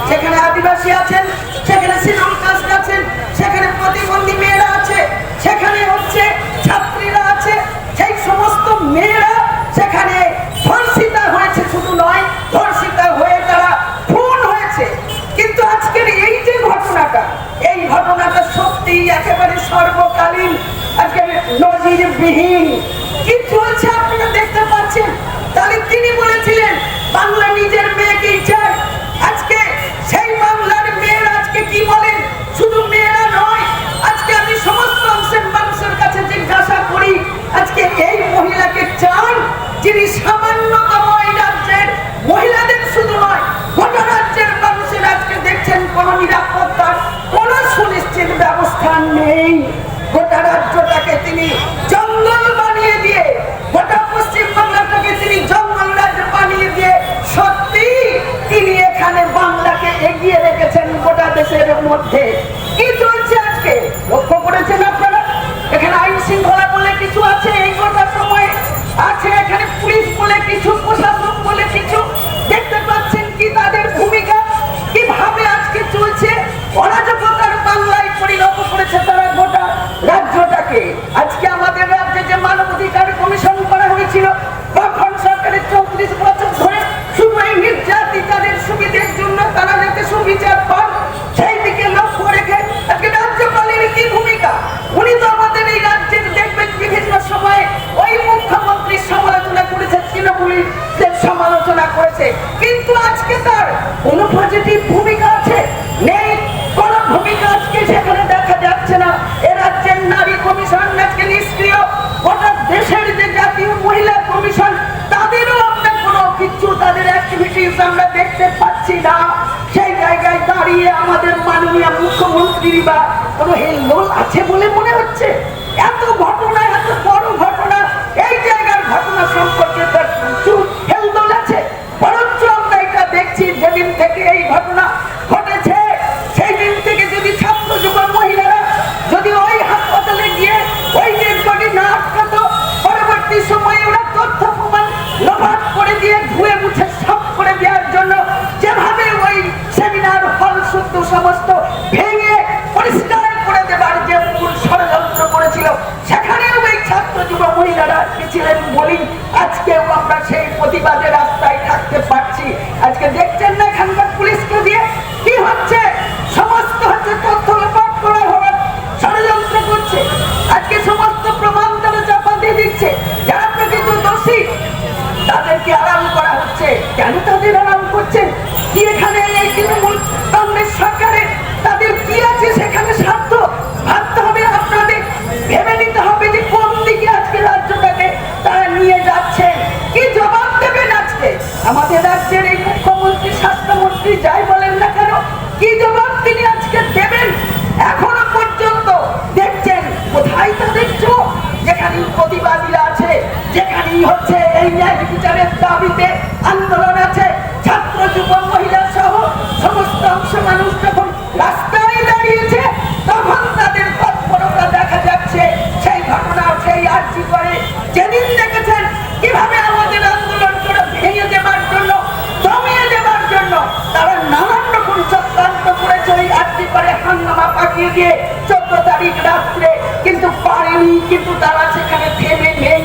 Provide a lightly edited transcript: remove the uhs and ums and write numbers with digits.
সেখানে আদিবাসী আছেন, সেখানে শিডিউল কাস্ট আছেন, সেখানে প্রতিবন্ধী মেয়েরা আছে, সেখানে হচ্ছে ছাত্রীরা আছে। সেই সমস্ত মেয়েরা সেখানে ধর্ষিতা হয়েছে, শুধু নয় ধর্ষিতা হয়ে তারা খুন হয়েছে। কিন্তু আজকের এই যে ঘটনাটা, এই ঘটনাটা সত্যি একেবারে সর্বকালীন, আজকে নজিরবিহীন। কি চলছে আপনারা দেখতে পাচ্ছেন। তাহলে তিনি বলেছিলেন বাংলা নিজের মেয়েকেই চায়। আজকে সেই বাংলার মেয়েরা আজকে কি বলেন, শুধু মেয়েরা নয়, আজকে আমি সমস্ত অংশের মানুষের কাছে জিজ্ঞাসা করি, আজকে এই মহিলাকে চান যিনি সামান্যতম এই রাজ্যের মহিলাদের শুধু নয় গোটা রাজ্যের মানুষের আজকে দেখছেন কোন নিরাপত্তার কোন সুনিশ্চিত ব্যবস্থা নেই। গোটা রাজ্যটাকে তিনি জঙ্গল বানিয়ে দিয়ে, গোটা পশ্চিমবাংলাটাকে তিনি জঙ্গল রাজ্য বানিয়ে দিয়ে সত্যি তিনি এখানে বাংলাকে এগিয়ে রেখেছেন গোটা দেশের মধ্যে। কি চলছে আজকে লক্ষ্য করেছেন আপনারা? এখানে আইন শৃঙ্খলা বলে কিছু আছে, এই গোটা সময় আছে এখানে পুলিশ বলে কিছু, প্রশাসন বলে কিছু। দেখতে পাচ্ছেন কি তাদের ভূমিকা কিভাবে আজকে চলছে। অরাজকতার বাংলায় পরিণত করেছে তারা গোটা রাজ্যটাকে। আজকে আমাদের রাজ্যে যে মানবাধিকার কমিশন করা হয়েছিল বামফ্রন্ট সরকারের 34 বছর ধরে, শুধু এই নির্যাতিতাদের সুবিধার জন্য তারা যাতে সুবিচার পান সেই দিকে লক্ষ্য রেখে আজকে রাজ্যপালের কি ভূমিকা। উনি তো আমাদের এই রাজ্যের দেখবেন বিভিন্ন সময়ে ওই মুখ্যমন্ত্রীর সমালোচনা করেছে, তৃণমূলের সমালোচনা করেছে, কিন্তু আজকে তার কোন পজিটিভ ভূমিকা আছে? নেই, কোন ভূমিকা আজকে সেখানে দেখা যাচ্ছে না। এ রাজ্যের নারী কমিশন আজকে নিষ্ক্রিয়। গোটা দেশের যে জাতীয় মহিলা কমিশন তাদেরও আমরা কোনো কিছু, তাদের অ্যাক্টিভিটিস আমরা দেখতে পাচ্ছি না। সেই জায়গায় দাঁড়িয়ে আমাদের মাননীয় মুখ্যমন্ত্রী বা কোনো হেলদোল আছে বলে মনে হচ্ছে? এত ঘটনা, এত বড় ঘটনা, এই জায়গার ঘটনা সম্পর্কে তার কিছু হেলদোল আছে? বরঞ্চ আমরা এটা দেখছি যেদিন থেকে এই ঘটনা ঘটেছে সেই দিন থেকে যদি ছাত্র যুব মহিলারা যদি ওই হাসপাতালে গিয়ে ওই ডেড বডি না আটকাতো, পরবর্তী সময়ে ওরা তথ্য প্রমাণ লোপাট করে দিয়ে ধুয়ে মুছে সাফ করে দেওয়ার জন্য যেভাবে ওই সেমিনার হল শুদ্ধ সমস্ত ভেঙে পরিষ্কার করে দেবার যে মূল ষড়যন্ত্র করেছিল, সেখানেও এই ছাত্র যুব মহিলারা ছিলেন বলেই আজকেও আমরা সেই প্রতিবাদের রাস্তায় থাকতে পারছি। আজকে দেখছেন না এখানকার পুলিশকে দিয়ে কি হচ্ছে, সমস্ত হচ্ছে তথ্য লোপাট করা হওয়ার ষড়যন্ত্র করছে। আজকে সমস্ত প্রমাণ তারা চাপা দিয়ে দিচ্ছে, যারা প্রকৃত দোষী তাদেরকে আড়াল করা হচ্ছে। কেন তাদের আড়াল করছেন? কি এখানে এই তৃণমূল কংগ্রেস সরকারে তাদের কি আছে সেখানে স্বার্থ? ভাবতে হবে আপনাদের, ভেবে নিতে হবে যে কোন দিকে আজকে রাজ্যটাকে তারা নিয়ে যাচ্ছেন। কি জবাব দেবেন আজকে আমাদের রাজ্যের এই মুখ্যমন্ত্রী, স্বাস্থ্যমন্ত্রী যাই বলেন না কেন, কি জবাব তিনি আজকে দেবেন? এখনো পর্যন্ত দেখছেন কোথায় তাদের চোখ? যেখানেই প্রতিবাদীরা আছে, যেখানেই হচ্ছে এই ন্যায় বিচারের দাবিতে আন্দোলন আছে, ছাত্র যুব মহিলা সহ সমস্ত অংশ মানুষ যখন রাস্তায় দাঁড়িয়েছে তখন তাদের তৎপরতা দেখা যাচ্ছে। সেই ঘটনা সেই আর্জি করে যেদিন দেখেছেন কিভাবে আমাদের আন্দোলন করে ভেঙে দেবার জন্য, দমিয়ে দেবার জন্য তারা নানান রকম চক্রান্ত করেছে। ওই আর্জি করে হাঙ্গামা পাঠিয়ে দিয়ে 14 তারিখ রাত্রে কিন্তু পারেনি, কিন্তু তারা সেখানে থেমে নেই।